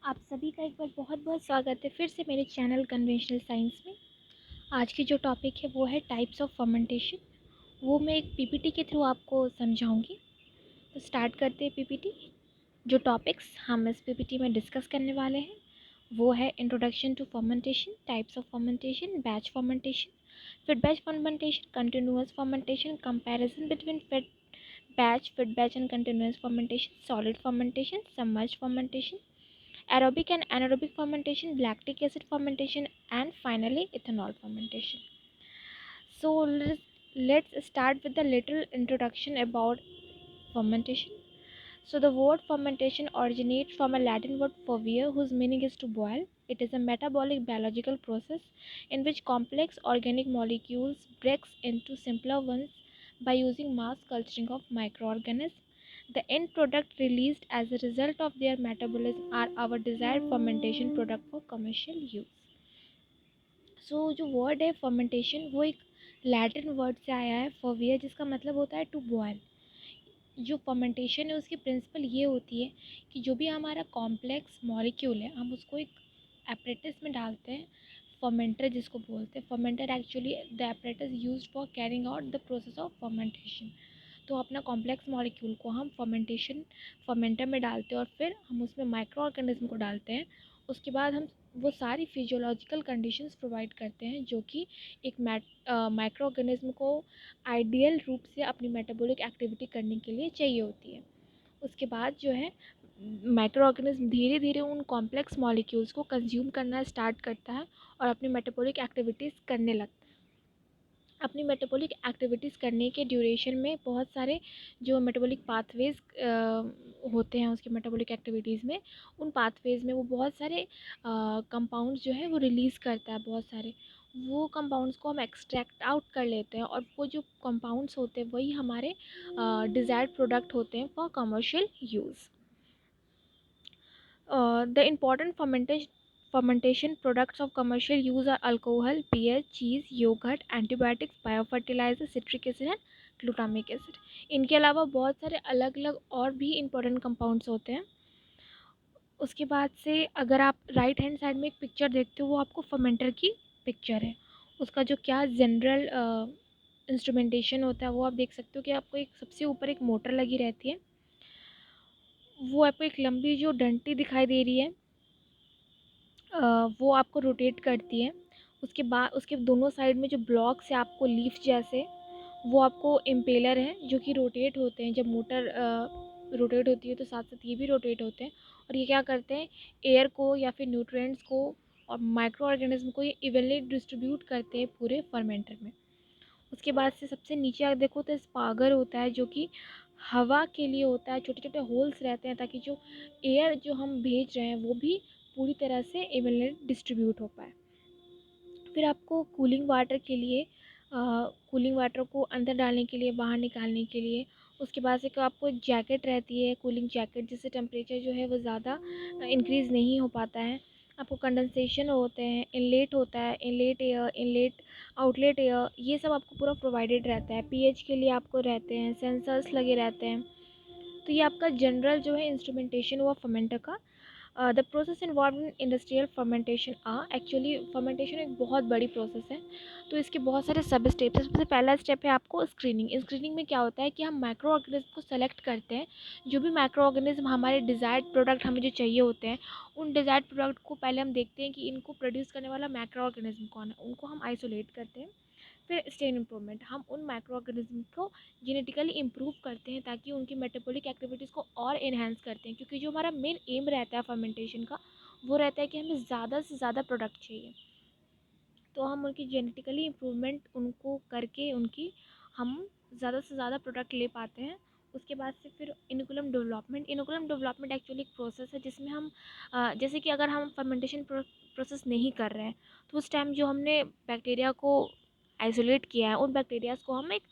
आप सभी का एक बार बहुत बहुत स्वागत है फिर से मेरे चैनल कन्वेंशनल साइंस में। आज की जो टॉपिक है वो है टाइप्स ऑफ फर्मेंटेशन। वो मैं एक पीपीटी के थ्रू आपको समझाऊंगी। तो स्टार्ट करते हैं पीपीटी। जो टॉपिक्स हम इस पीपीटी में डिस्कस करने वाले हैं वो है introduction to fermentation, types of fermentation, batch fermentation, फिर batch fermentation, continuous fermentation, comparison between fed batch and continuous fermentation, solid fermentation, submerged fermentation, aerobic and anaerobic fermentation, lactic acid fermentation, and finally ethanol fermentation. So let's start with a little introduction about fermentation. So the word fermentation originates from a Latin word fervere, whose meaning is to boil. It is a metabolic biological process in which complex organic molecules breaks into simpler ones by using mass culturing of microorganisms. The end product released as a result of their metabolism are our desired fermentation product for commercial use. जो word है fermentation वो एक Latin word से आया है fervere, जिसका मतलब होता है टू बॉयल। जो फर्मेंटेशन है उसकी प्रिंसिपल ये होती है कि जो भी हमारा कॉम्प्लेक्स मॉलिक्यूल है हम उसको एक एपरेटस में डालते हैं, फर्मेंटर जिसको बोलते हैं। Fermenter actually the apparatus used for carrying out the process of fermentation. तो अपना कॉम्प्लेक्स मॉलिक्यूल को हम फर्मेंटर में डालते हैं और फिर हम उसमें माइक्रो ऑर्गेनिज्म को डालते हैं। उसके बाद हम वो सारी फिजियोलॉजिकल कंडीशंस प्रोवाइड करते हैं जो कि एक माइक्रो ऑर्गेनिज्म को आइडियल रूप से अपनी मेटाबॉलिक एक्टिविटी करने के लिए चाहिए होती है। उसके बाद जो है माइक्रो ऑर्गेनिज्म धीरे धीरे उन कॉम्प्लेक्स मॉलिक्यूल्स को कंज्यूम करना स्टार्ट करता है और अपनी मेटाबॉलिक एक्टिविटीज़ करने लगता है। अपनी मेटाबॉलिक एक्टिविटीज़ करने के ड्यूरेशन में बहुत सारे जो मेटाबॉलिक पाथवेज होते हैं उसके मेटाबॉलिक एक्टिविटीज़ में, उन पाथवेज में वो बहुत सारे कंपाउंड्स जो है वो रिलीज़ करता है। बहुत सारे वो कंपाउंड्स को हम एक्सट्रैक्ट आउट कर लेते हैं और वो जो कंपाउंड्स होते हैं वही हमारे डिज़ायर्ड प्रोडक्ट होते हैं for commercial use. The important fermentation products of commercial use are alcohol, beer, cheese, yogurt, antibiotics, biofertilizer, citric acid and glutamic acid. इनके अलावा बहुत सारे अलग अलग और भी important compounds होते हैं। उसके बाद से अगर आप राइट हैंड साइड में एक पिक्चर देखते हो वो आपको फर्मेंटर की पिक्चर है। उसका जो क्या जनरल इंस्ट्रूमेंटेशन होता है वो आप देख सकते हो कि आपको एक सबसे ऊपर एक मोटर लगी रहती है। वो आपको एक लंबी जो डंटी दिखाई दे रही है वो आपको रोटेट करती है। उसके बाद उसके दोनों साइड में जो ब्लॉक्स है आपको लीफ जैसे, वो आपको इम्पेलर हैं जो कि रोटेट होते हैं। जब मोटर रोटेट होती है तो साथ साथ ये भी रोटेट होते हैं और ये क्या करते हैं, एयर को या फिर न्यूट्रिएंट्स को और माइक्रो ऑर्गेनिज्म को ये इवनली डिस्ट्रीब्यूट करते हैं पूरे फर्मेंटर में। उसके बाद से सबसे नीचे आप देखो तो स्पागर होता है जो कि हवा के लिए होता है। छोटे छोटे होल्स रहते हैं ताकि जो एयर जो हम भेज रहे हैं वो भी पूरी तरह से इवनली डिस्ट्रीब्यूट हो पाए। फिर आपको कूलिंग वाटर के लिए कूलिंग वाटर को अंदर डालने के लिए, बाहर निकालने के लिए, उसके बाद से आपको एक जैकेट रहती है, कूलिंग जैकेट, जिससे टेम्परेचर जो है वो ज़्यादा इंक्रीज़ नहीं हो पाता है। आपको कंडेंसेशन होते हैं, इनलेट होता है, inlet air, inlet outlet air, ये सब आपको पूरा प्रोवाइडेड रहता है। पीएच के लिए आपको रहते हैं, सेंसर्स लगे रहते हैं। तो ये आपका जनरल जो है इंस्ट्रूमेंटेशन हुआ फर्मेंटर का। The process involve in industrial fermentation actually fermentation एक बहुत बड़ी प्रोसेस है। तो इसके बहुत सारे सब स्टेप्स हैं। सबसे पहला स्टेप है आपको स्क्रीनिंग। स्क्रीनिंग में क्या होता है कि हम माइक्रो ऑर्गेनिज्म को सेलेक्ट करते हैं। जो भी माइक्रो ऑर्गेनिज्म हमारे डिज़ायर्ड प्रोडक्ट हमें जो चाहिए होते हैं, उन डिज़ायर्ड प्रोडक्ट को पहले हम देखते हैं कि इनको प्रोड्यूस करने वाला माइक्रो ऑर्गेनिज्म कौन है, उनको हम आइसोलेट करते हैं। फिर स्टेन इम्प्रूवमेंट, हम उन माइक्रो ऑर्गेनिज्म को जेनेटिकली इम्प्रूव करते हैं ताकि उनकी मेटाबॉलिक एक्टिविटीज़ को और इन्हेंस करते हैं। क्योंकि जो हमारा मेन एम रहता है फर्मेंटेशन का वो रहता है कि हमें ज़्यादा से ज़्यादा प्रोडक्ट चाहिए। तो हम उनकी जेनेटिकली इम्प्रूवमेंट उनको करके उनकी हम ज़्यादा से ज़्यादा प्रोडक्ट ले पाते हैं। उसके बाद से फिर inoculum development. Inoculum development actually एक प्रोसेस है जिसमें हम जैसे कि अगर हम फर्मेंटेशन प्रोसेस नहीं कर रहे हैं तो उस टाइम जो हमने बैक्टीरिया को आइसोलेट किया है उन बैक्टीरियाज को हम एक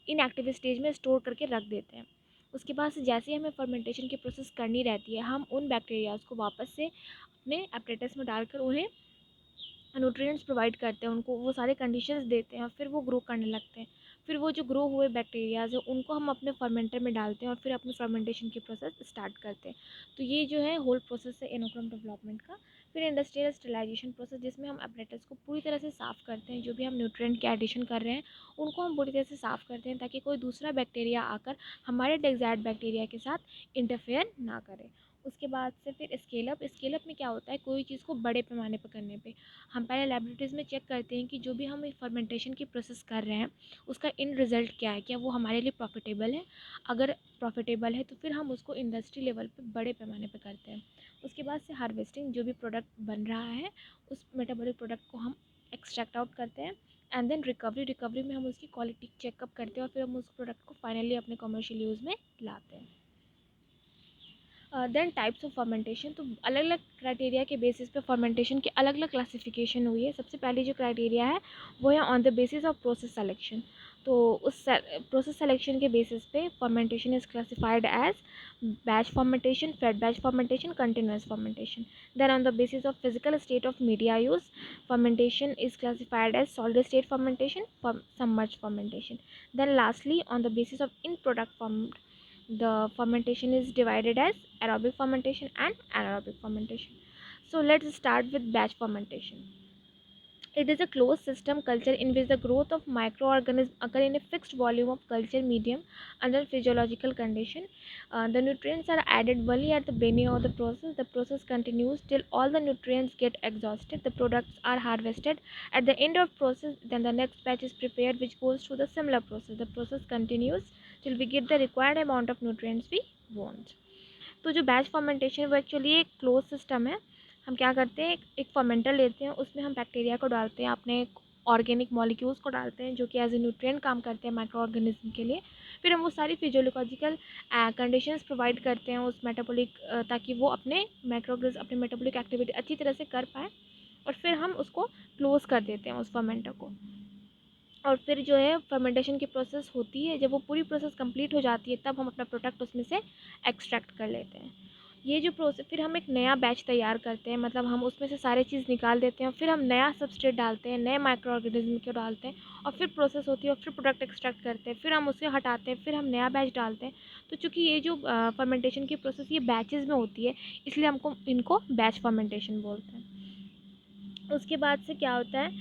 इनएक्टिव स्टेज में स्टोर करके रख देते हैं। उसके बाद से जैसे ही हमें फर्मेंटेशन की प्रोसेस करनी रहती है हम उन बैक्टीरियाज को वापस से अपने एपरेटस में डालकर उन्हें न्यूट्रिएंट्स प्रोवाइड करते हैं, उनको वो सारे कंडीशंस देते हैं और फिर वो ग्रो करने लगते हैं। फिर वो जो ग्रो हुए बैक्टीरियाज हैं उनको हम अपने फर्मेंटर में डालते हैं और फिर अपनी फर्मेंटेशन की प्रोसेस स्टार्ट करते हैं। तो ये जो है होल प्रोसेस है एनोक्रम डेवलपमेंट का। फिर इंडस्ट्रियल स्टेलाइजेशन प्रोसेस, जिसमें हम अपरेटस को पूरी तरह से साफ़ करते हैं, जो भी हम न्यूट्रिएंट के एडिशन कर रहे हैं उनको हम पूरी तरह से साफ़ करते हैं ताकि कोई दूसरा बैक्टीरिया आकर हमारे डिज़ायर्ड बैक्टीरिया के साथ इंटरफेयर ना करे। उसके बाद से फिर स्केल अप में क्या होता है, कोई चीज़ को बड़े पैमाने पर करने पे हम पहले लैबोरेटरीज़ में चेक करते हैं कि जो भी हम फर्मेंटेशन की प्रोसेस कर रहे हैं उसका इन रिज़ल्ट क्या है, क्या वो हमारे लिए प्रॉफिटेबल है। अगर प्रॉफिटेबल है तो फिर हम उसको इंडस्ट्री लेवल पे बड़े पैमाने पे करते हैं। उसके बाद से हार्वेस्टिंग, जो भी प्रोडक्ट बन रहा है उस मेटाबॉलिक प्रोडक्ट को हम एक्सट्रैक्ट आउट करते हैं। एंड देन रिकवरी में हम उसकी क्वालिटी चेकअप करते हैं और फिर हम उस प्रोडक्ट को फाइनली अपने कमर्शियल यूज़ में लाते हैं। देन टाइप्स ऑफ फर्मेंटेशन, तो अलग अलग क्राइटेरिया के बेसिस पे फर्मेंटेशन की अलग अलग क्लासिफिकेशन हुई है। सबसे पहली जो क्राइटेरिया है वो है on the basis of process selection. तो उस प्रोसेस सेलेक्शन के बेसिस पे fermentation is classified as batch fermentation, fed batch fermentation, continuous fermentation. Then on the basis of physical state of media use, fermentation is classified as solid state fermentation, submerged fermentation. Then lastly on the basis of in product form, the fermentation is divided as aerobic fermentation and anaerobic fermentation. So let's start with batch fermentation. It is a closed system culture in which the growth of microorganisms occur in a fixed volume of culture medium under physiological condition. The nutrients are added only at the beginning of the process. The process continues till all the nutrients get exhausted. The products are harvested at the end of process. Then the next batch is prepared, which goes through the similar process. The process continues till we get the required amount of nutrients we want. तो जो batch fermentation वो actually एक close system है। हम क्या करते हैं, एक फर्मेंटर लेते हैं, उसमें हम बैक्टीरिया को डालते हैं, अपने ऑर्गेनिक मॉलिक्यूल्स को डालते हैं जो कि एज ए न्यूट्रिएंट काम करते हैं माइक्रो ऑर्गेनिज्म के लिए। फिर हम वो सारी फिजियोलॉजिकल कंडीशंस प्रोवाइड करते हैं उस मेटाबॉलिक, ताकि वो अपने माइक्रोऑर्गेनिज्म अपनी मेटाबॉलिक एक्टिविटी अच्छी तरह से कर पाए। और फिर हम उसको क्लोज़ कर देते हैं उस फर्मेंटर को। और फिर जो है फर्मेंटेशन की प्रोसेस होती है, जब वो पूरी प्रोसेस कंप्लीट हो जाती है तब हम अपना प्रोडक्ट उसमें से एक्सट्रैक्ट कर लेते हैं। ये जो प्रोसेस, फिर हम एक नया बैच तैयार करते हैं, मतलब हम उसमें से सारे चीज़ निकाल देते हैं और फिर हम नया सबस्ट्रेट डालते हैं, नए माइक्रो ऑर्गेनिज्म को डालते हैं और फिर प्रोसेस होती है और फिर प्रोडक्ट एक्सट्रैक्ट करते हैं, फिर हम उसे हटाते हैं, फिर हम नया बैच डालते हैं। तो चूँकि ये जो फर्मेंटेशन की प्रोसेस ये बैचेज़ में होती है, इसलिए हमको इनको बैच फर्मेंटेशन बोलते हैं। उसके बाद से क्या होता है,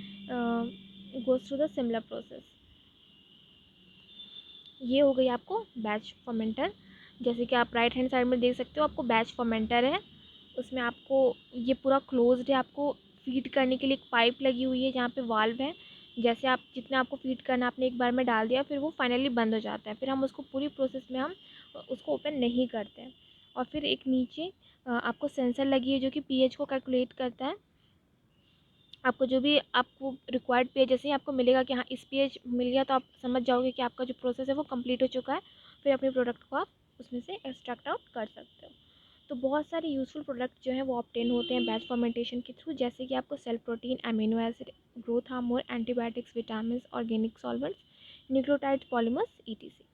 goes through the similar process. ये हो गई आपको बैच फर्मेंटर। जैसे कि आप राइट हैंड साइड में देख सकते हो, आपको बैच फर्मेंटर है, उसमें आपको ये पूरा क्लोज्ड है, आपको फीड करने के लिए एक पाइप लगी हुई है जहाँ पे वाल्व है। जैसे आप जितना आपको फीड करना आपने एक बार में डाल दिया, फिर वो फाइनली बंद हो जाता है, फिर हम उसको पूरी प्रोसेस में हम उसको ओपन नहीं करते हैं। और फिर एक नीचे आपको सेंसर लगी है जो कि पीएच को कैलकुलेट करता है। आपको जो भी आपको रिक्वायर्ड पेज जैसे ही आपको मिलेगा कि हाँ इस पेज मिल गया, तो आप समझ जाओगे कि आपका जो प्रोसेस है वो कंप्लीट हो चुका है। फिर अपने प्रोडक्ट को आप उसमें से एक्सट्रैक्ट आउट कर सकते हो। तो बहुत सारे यूज़फुल प्रोडक्ट जो हैं वो ऑब्टेन होते हैं बैच फर्मेंटेशन के थ्रू, जैसे कि आपको cell protein, amino acid, growth hormone, antibiotics, vitamin, organic solvents, nucleotide, polymers, etc.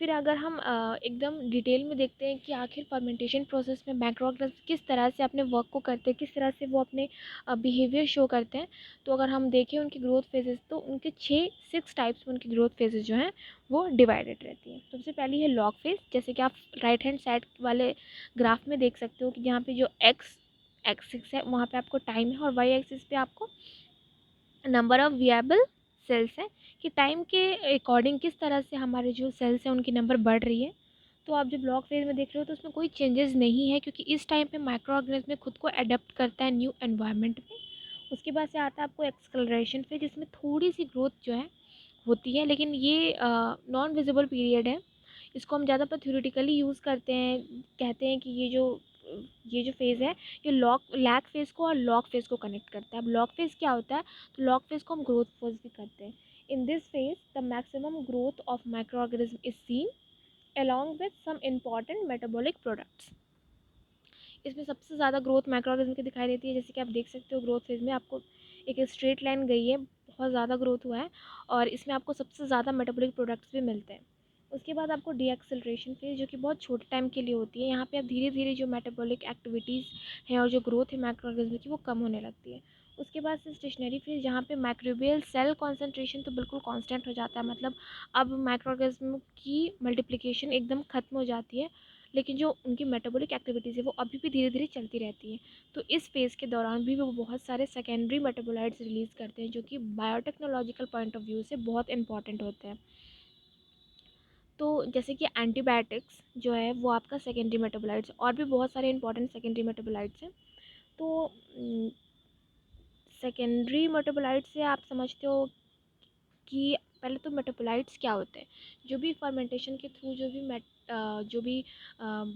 फिर अगर हम एकदम डिटेल में देखते हैं कि आखिर फर्मेंटेशन प्रोसेस में माइक्रो ऑर्गेनिज्म किस तरह से अपने वर्क को करते हैं, किस तरह से वो अपने बिहेवियर शो करते हैं। तो अगर हम देखें उनकी ग्रोथ फेजेस, तो उनके 6 टाइप्स में उनकी ग्रोथ फेजेस जो हैं वो डिवाइडेड रहती हैं। सबसे पहली है लॉग फेज, जैसे कि आप राइट हैंड साइड वाले ग्राफ में देख सकते हो कि जहाँ पे जो एक्स एक्सिस है वहाँ पे आपको टाइम है और वाई एक्सिस पे आपको नंबर ऑफ़ विएबल सेल्स हैं, कि टाइम के अकॉर्डिंग किस तरह से हमारे जो सेल्स हैं उनकी नंबर बढ़ रही है। तो आप जब लॉग फेज़ में देख रहे हो तो उसमें कोई चेंजेस नहीं है, क्योंकि इस टाइम पे माइक्रो ऑर्गेनिज्म में खुद को अडेप्ट करता है न्यू एनवायरनमेंट में। उसके बाद से आता है आपको एक्सलरेशन फेज, जिसमें थोड़ी सी ग्रोथ जो है होती है, लेकिन ये नॉन विजिबल पीरियड है। इसको हम ज़्यादातर थ्योरेटिकली यूज़ करते हैं, कहते हैं कि ये जो फेज़ है ये लैग फेज़ को और लॉग फेज़ को कनेक्ट करता है। अब लॉग फेज़ क्या होता है, तो लॉग फेज़ को हम ग्रोथ फेज़ भी करते हैं। In this phase the maximum growth of micro organism is seen along with some important metabolic products। इसमें सबसे ज़्यादा ग्रोथ माइक्रो ऑर्गेनिज्म की दिखाई देती है। जैसे कि आप देख सकते हो ग्रोथ फेज़ में आपको एक स्ट्रेट लाइन गई है, बहुत ज़्यादा ग्रोथ हुआ है और इसमें आपको सबसे ज़्यादा मेटाबॉलिक प्रोडक्ट्स भी मिलते हैं। उसके बाद आपको डीएक्सेलरेशन फेज़, जो कि बहुत छोटे टाइम के लिए होती है। यहाँ पे अब धीरे धीरे जो मेटाबॉलिक एक्टिविटीज़ हैं और जो ग्रोथ है माइक्रो ऑर्गेनिज्म की वो कम होने लगती है। उसके बाद से स्टेशनरी फेज़ जहाँ पे माइक्रोबियल सेल कॉन्सेंट्रेशन तो बिल्कुल कांस्टेंट हो जाता है, मतलब अब माइक्रो ऑर्गेनिज्म की मल्टीप्लिकेशन एकदम ख़त्म हो जाती है, लेकिन जो उनकी मेटाबॉलिक एक्टिविटीज़ है वो अभी भी धीरे धीरे चलती रहती है। तो इस फेज़ के दौरान भी वो बहुत सारे सेकेंडरी मेटाबोलाइट्स रिलीज़ करते हैं, जो कि बायोटेक्नोलॉजिकल पॉइंट ऑफ व्यू से बहुत इंपॉर्टेंट होते हैं। तो जैसे कि एंटीबायोटिक्स जो है वो आपका सेकेंडरी मेटाबोलाइट्स, और भी बहुत सारे इंपॉर्टेंट सेकेंडरी मेटाबोलाइट्स हैं। तो सेकेंडरी मेटाबोलाइट्स से आप समझते हो कि पहले तो मेटाबोलाइट्स क्या होते हैं। जो भी फर्मेंटेशन के थ्रू जो भी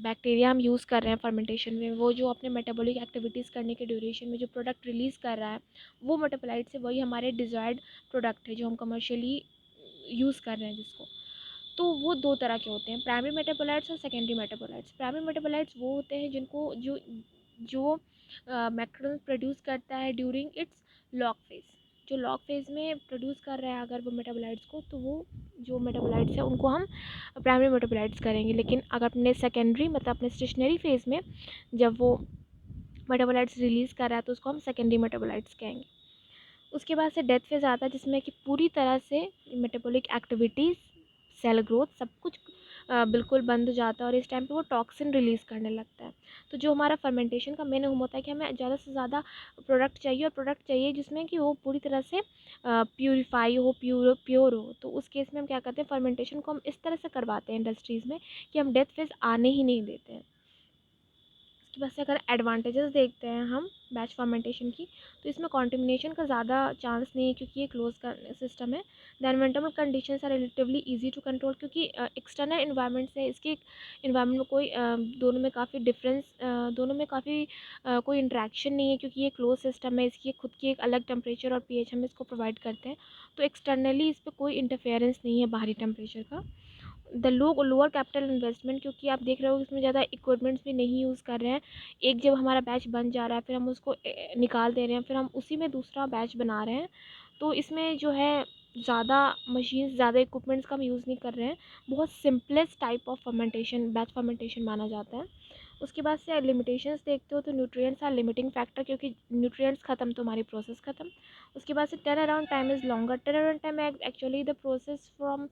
बैक्टीरिया हम यूज़ कर रहे हैं फर्मेंटेशन में, वो जो अपने मेटाबॉलिक एक्टिविटीज़ करने के ड्यूरेशन में जो प्रोडक्ट रिलीज़ कर रहा है, वो मेटाबोलाइट्स है, वही हमारे डिज़ायर्ड प्रोडक्ट है जो हम कमर्शियली यूज़ कर रहे हैं जिसको। तो वो दो तरह के होते हैं, प्राइमरी मेटाबोलाइट्स और सेकेंडरी मेटाबोलाइट्स। प्राइमरी मेटाबोलाइट्स वो होते हैं जिनको जो जो मैक्रोन प्रोड्यूस करता है ड्यूरिंग इट्स लॉग फेज। जो लॉग फेज में प्रोड्यूस कर रहा है अगर वो मेटाबोलाइट्स को, तो वो जो मेटाबोलाइट्स है उनको हम प्राइमरी मेटाबोलाइट्स करेंगे। लेकिन अगर अपने सेकेंडरी मतलब अपने स्टेशनरी फेज में जब वो मेटाबोलाइट्स रिलीज़ कर रहा है तो उसको हम सेकेंडरी मेटाबोलाइट्स कहेंगे। उसके बाद से डेथ फेज़ आता है जिसमें कि पूरी तरह से मेटाबॉलिक एक्टिविटीज़, सेल ग्रोथ सब कुछ बिल्कुल बंद हो जाता है, और इस टाइम पे वो टॉक्सिन रिलीज़ करने लगता है। तो जो हमारा फर्मेंटेशन का मेन एम होता है कि हमें ज़्यादा से ज़्यादा प्रोडक्ट चाहिए, और प्रोडक्ट चाहिए जिसमें कि वो पूरी तरह से प्यूरीफाई हो, प्योर हो। तो उस केस में हम क्या करते हैं, फर्मेंटेशन को हम इस तरह से करवाते हैं इंडस्ट्रीज़ में कि हम डेथ फेज़ आने ही नहीं देते हैं। उसके बाद से अगर एडवांटेजेस देखते हैं हम बैच फर्मेंटेशन की, तो इसमें कॉन्टेमिनेशन का ज़्यादा चांस नहीं है क्योंकि ये क्लोज का सिस्टम है। The environmental conditions are relatively easy to control, क्योंकि एक्सटर्नल इन्वायरमेंट से इसके इन्वायरमेंट में कोई दोनों में काफ़ी डिफरेंस, दोनों में काफ़ी कोई इंट्रैक्शन नहीं है, क्योंकि ये क्लोज सिस्टम है। इसकी खुद की एक अलग टेम्परेचर और पीएच हम इसको प्रोवाइड करते हैं, तो एक्सटर्नली इस पर कोई इंटरफेरेंस नहीं है बाहरी टेम्परेचर का। द लोअर कैपिटल इन्वेस्टमेंट, क्योंकि आप देख रहे हो इसमें ज़्यादा इक्विपमेंट्स भी नहीं यूज़ कर रहे हैं। एक जब हमारा बैच बन जा रहा है फिर हम उसको निकाल दे रहे हैं, फिर हम उसी में दूसरा बैच बना रहे हैं। तो इसमें जो है ज़्यादा मशीन्स, ज़्यादा इक्विपमेंट्स का हम यूज़ नहीं कर रहे हैं। बहुत simplest type of fermentation batch fermentation माना जाता है। उसके बाद से लिमिटेशंस देखते हो तो न्यूट्रिएंट्स आर लिमिटिंग फैक्टर, क्योंकि न्यूट्रिएंट्स ख़त्म तो हमारी प्रोसेस ख़त्म। उसके बाद से turn around time is longer. Turn around time actually the process from,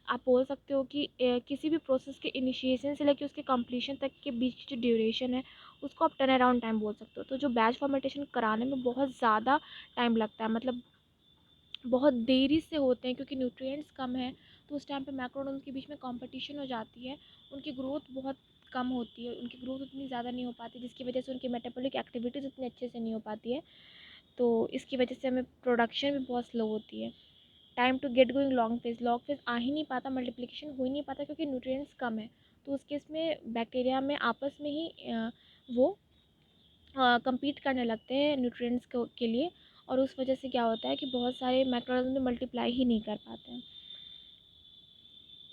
आप बोल सकते हो कि किसी भी प्रोसेस के इनिशिएशन से लेकर उसके कंप्लीशन तक के बीच की जो ड्यूरेशन है उसको आप टर्न अराउंड टाइम बोल सकते हो। तो जो बैच फर्मेंटेशन कराने में बहुत ज़्यादा टाइम लगता है, मतलब बहुत देरी से होते हैं क्योंकि न्यूट्रिएंट्स कम है, तो उस टाइम पे मैक्रोऑर्गेनिज्म के बीच में कंपटीशन हो जाती है। उनकी ग्रोथ बहुत कम होती है, उनकी ग्रोथ उतनी ज़्यादा नहीं हो पाती, जिसकी वजह से उनकी मेटाबॉलिक एक्टिविटीज़ उतनी अच्छे से नहीं हो पाती है। तो इसकी वजह से हमें प्रोडक्शन भी बहुत स्लो होती है। Time to get going long phase आ ही नहीं पाता, मल्टीप्लिकेशन हो ही नहीं पाता क्योंकि न्यूट्रिएंट्स कम है। तो उस केस में बैक्टीरिया में आपस में ही वो कम्पीट करने लगते हैं न्यूट्रिएंट्स के लिए, और उस वजह से क्या होता है कि बहुत सारे माइक्रोऑर्गेनिज्म मल्टीप्लाई ही नहीं कर पाते हैं।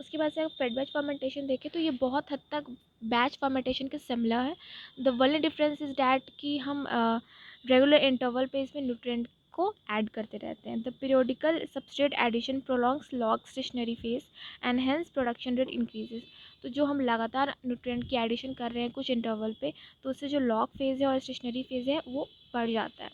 उसके बाद से अगर फेड बैच फर्मेंटेशन देखें तो ये बहुत हद तक बैच फर्मेंटेशन के सिमिलर है। The only difference is that कि हम रेगुलर इंटरवल पे इसमें न्यूट्रिएंट को ऐड करते रहते हैं। The periodical substrate addition prolongs log stationary phase and hence production rate increases. तो जो हम लगातार न्यूट्रिएंट की एडिशन कर रहे हैं कुछ इंटरवल पे, तो उससे जो लॉग फेज़ है और स्टेशनरी फेज़ है वो बढ़ जाता है,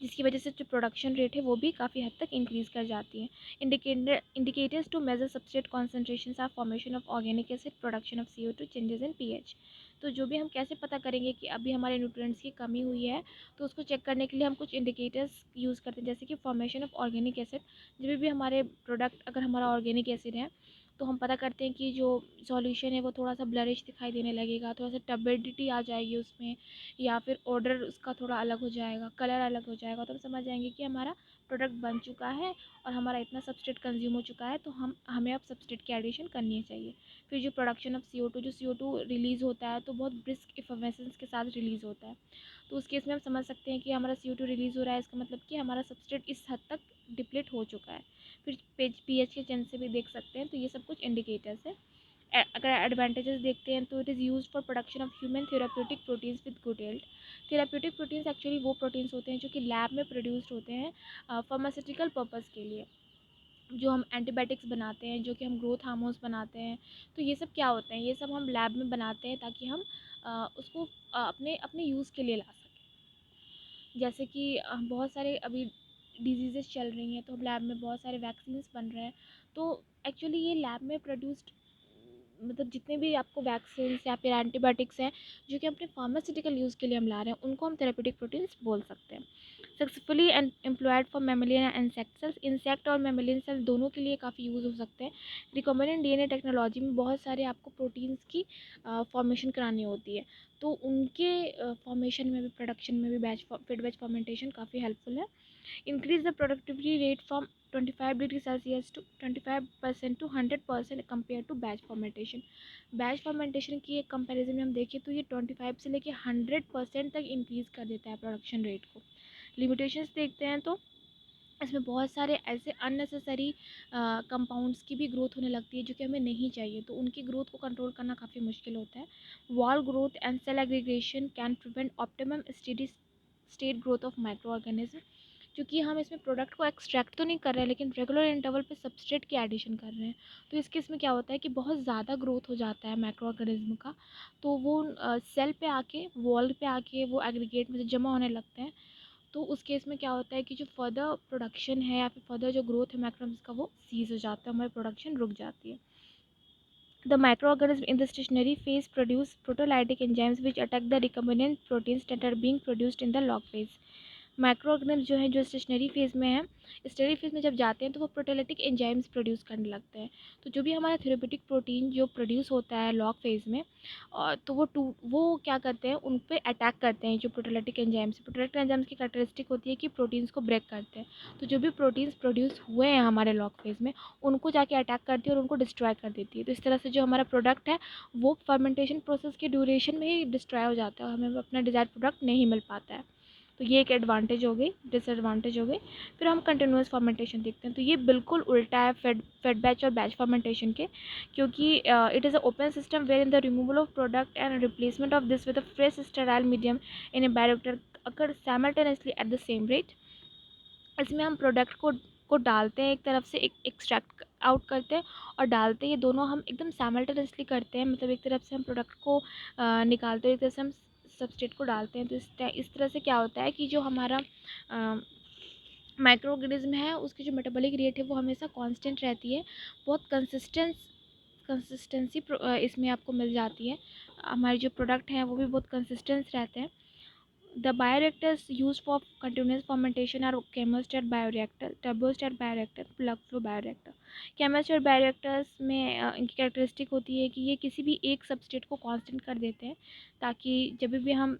जिसकी वजह से जो प्रोडक्शन रेट है वो भी काफ़ी हद तक इंक्रीज़ कर जाती है। Indicators to measure substrate concentration are formation of organic acid, production of CO2, changes in pH. तो जो भी हम कैसे पता करेंगे कि अभी हमारे न्यूट्रिएंट्स की कमी हुई है, तो उसको चेक करने के लिए हम कुछ इंडिकेटर्स यूज़ करते हैं, जैसे कि फॉर्मेशन ऑफ ऑर्गेनिक एसिड। जब भी हमारे प्रोडक्ट अगर हमारा ऑर्गेनिक एसिड है तो हम पता करते हैं कि जो सॉल्यूशन है वो थोड़ा सा ब्लरिश दिखाई देने लगेगा, थोड़ा सा टर्बिडिटी आ जाएगी उसमें, या फिर ऑर्डर उसका थोड़ा अलग हो जाएगा, कलर अलग हो जाएगा, तो हम समझ जाएंगे कि हमारा प्रोडक्ट बन चुका है और हमारा इतना सबस्ट्रेट कंज्यूम हो चुका है, तो हमें अब सबस्ट्रेट की एडिशन करनी चाहिए। फिर जो प्रोडक्शन ऑफ CO2, जो CO2 रिलीज़ होता है तो बहुत ब्रिस्क इफर्वेसेंस के साथ रिलीज़ होता है। तो उस केस में हम समझ सकते हैं कि हमारा CO2 रिलीज़ हो रहा है, इसका मतलब कि हमारा सबस्ट्रेट इस हद तक डिप्लीट हो चुका है। फिर पीएच के चेंज से भी देख सकते हैं। तो ये सब कुछ इंडिकेटर्स है। अगर एडवांटेजेस देखते हैं तो it is used for production of human therapeutic proteins with good health. Therapeutic proteins actually वो प्रोटीन्स होते हैं जो कि लैब में प्रोड्यूस्ड होते हैं फार्मास्यूटिकल पर्पज़ के लिए। जो हम एंटीबायोटिक्स बनाते हैं, जो कि हम ग्रोथ हार्मोन्स बनाते हैं, तो ये सब क्या होते हैं, ये सब हम लैब में बनाते हैं ताकि हम उसको अपने अपने यूज़ के लिए ला सकें। जैसे कि बहुत सारे अभी डिजीज़ेस चल रही हैं, तो अब लैब में बहुत सारे वैक्सीन्स बन रहे हैं। तो एक्चुअली ये लैब में प्रोड्यूस्ड, मतलब जितने भी आपको वैक्सीन्स या फिर एंटीबायोटिक्स हैं जो कि अपने फार्मास्यूटिकल यूज़ के लिए हम ला रहे हैं, उनको हम थेरेपेटिक प्रोटीन्स बोल सकते हैं। Successfully and employed for mammalian and insect cells, insect और मेमेलियन सेल दोनों के लिए काफ़ी यूज़ हो सकते हैं। रिकॉम्बिनेंट डीएनए टेक्नोलॉजी में बहुत सारे आपको प्रोटीन्स की फॉर्मेशन करानी होती है, तो उनके फॉर्मेशन में भी, प्रोडक्शन में भी फीड बैच फर्मेंटेशन काफ़ी हेल्पफुल है। Increase the productivity rate from 25 degree Celsius to 25% to 100% compared to batch fermentation. Batch fermentation की एक कंपैरिजन में हम देखें तो ये 25 से लेके 100% तक इंक्रीज़ कर देता है प्रोडक्शन रेट को। लिमिटेशंस देखते हैं तो इसमें बहुत सारे ऐसे अननेसेसरी कंपाउंड्स की भी ग्रोथ होने लगती है जो कि हमें नहीं चाहिए, तो उनकी ग्रोथ को कंट्रोल करना काफ़ी मुश्किल होता है। Wall growth and cell aggregation can prevent optimum steady state growth of micro organism, क्योंकि हम इसमें प्रोडक्ट को एक्सट्रैक्ट तो नहीं कर रहे हैं लेकिन रेगुलर इंटरवल पे सबस्ट्रेट की एडिशन कर रहे हैं। तो इस केस में क्या होता है कि बहुत ज़्यादा ग्रोथ हो जाता है माइक्रो ऑर्गेनिज्म का, तो वो सेल पे आके, वॉल पे आके वो एग्रीगेट में से जमा होने लगते हैं। तो उस केस में क्या होता है कि जो फर्दर प्रोडक्शन है या फिर फर्दर जो ग्रोथ है माइक्रोब्स का, वो सीज हो जाता है, हमारी प्रोडक्शन रुक जाती है। The microorganisms in the stationary phase produce proteolytic enzymes which attack the recombinant proteins that are being produced in the log phase. Micro organism जो है, जो स्टेशनरी फेज़ में है, स्टेशनरी फेज़ में जब जाते हैं तो वो प्रोटेलिटिक एंजाइम्स प्रोड्यूस करने लगते हैं। तो जो भी हमारा थेरेपेटिक प्रोटीन जो प्रोड्यूस होता है लॉग फेज़ में, और तो वो क्या करते हैं, उन पे अटैक करते हैं जो प्रोटेलिटिक एंजाइम्स। प्रोटेलिटिक एंजाइम्स की कैरेक्टरिस्टिक होती है कि प्रोटीन्स को ब्रेक करते हैं। तो जो भी प्रोटीन्स प्रोड्यूस हुए हैं हमारे लॉग फेज़ में, उनको जाके अटैक करती है और उनको डिस्ट्रॉय कर देती है। तो इस तरह से जो हमारा प्रोडक्ट है वो फर्मेंटेशन प्रोसेस के ड्यूरेशन में ही डिस्ट्रॉय हो जाता है और हमें अपना डिज़ायर्ड प्रोडक्ट नहीं मिल पाता है। तो ये एक एडवांटेज हो गई, डिसएडवांटेज हो गई। फिर हम कंटिन्यूस फर्मेंटेशन देखते हैं, तो ये बिल्कुल उल्टा है फेड बैच और बैच फर्मेंटेशन के, क्योंकि it is a open system where in the removal of product and replacement of this with a fresh sterile medium in a bioreactor occur simultaneously at the same rate. इसमें हम product को डालते हैं, एक तरफ से एक एक्सट्रैक्ट आउट करते हैं और डालते हैं, ये दोनों हम एकदम साइमल्टेनियसली करते हैं। मतलब एक तरफ से हम प्रोडक्ट को निकालते हैं, एक तरफ से हम सबस्ट्रेट को डालते हैं। तो इस तरह से क्या होता है कि जो हमारा माइक्रो ऑर्गेनिज्म है उसकी जो मेटाबॉलिक रेट है वो हमेशा कांस्टेंट रहती है। बहुत कंसिस्टेंसी इसमें आपको मिल जाती है। हमारे जो प्रोडक्ट हैं वो भी बहुत कंसिस्टेंस रहते हैं। The bioreactors used for continuous fermentation are chemostat bioreactor, turbostat bioreactor, plug flow bioreactor. chemostat bioreactors में इनकी कैरेक्टरिस्टिक होती है कि ये किसी भी एक सबस्ट्रेट को कांस्टेंट कर देते हैं, ताकि जब भी हम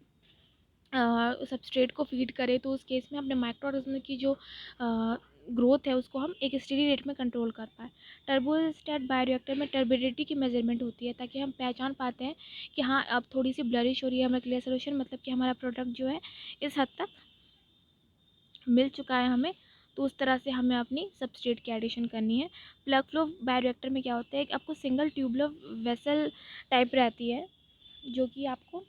सबस्ट्रेट को फीड करें तो उस केस में अपने माइक्रो ऑर्गेनिज्म की जो ग्रोथ है उसको हम एक स्टेडी रेट में कंट्रोल कर पाएँ। टर्बोस्टेट बायोरिएक्टर में टर्बिडिटी की मेजरमेंट होती है, ताकि हम पहचान पाते हैं कि हाँ अब थोड़ी सी ब्लरिश हो रही है हमें क्लियर सोल्यूशन, मतलब कि हमारा प्रोडक्ट जो है इस हद तक मिल चुका है हमें। तो उस तरह से हमें अपनी सबस्ट्रेट की एडिशन करनी है। प्लग फ्लो बायोरिएक्टर में क्या होता है कि आपको सिंगल ट्यूबुलर वेसल टाइप रहती है, जो कि आपको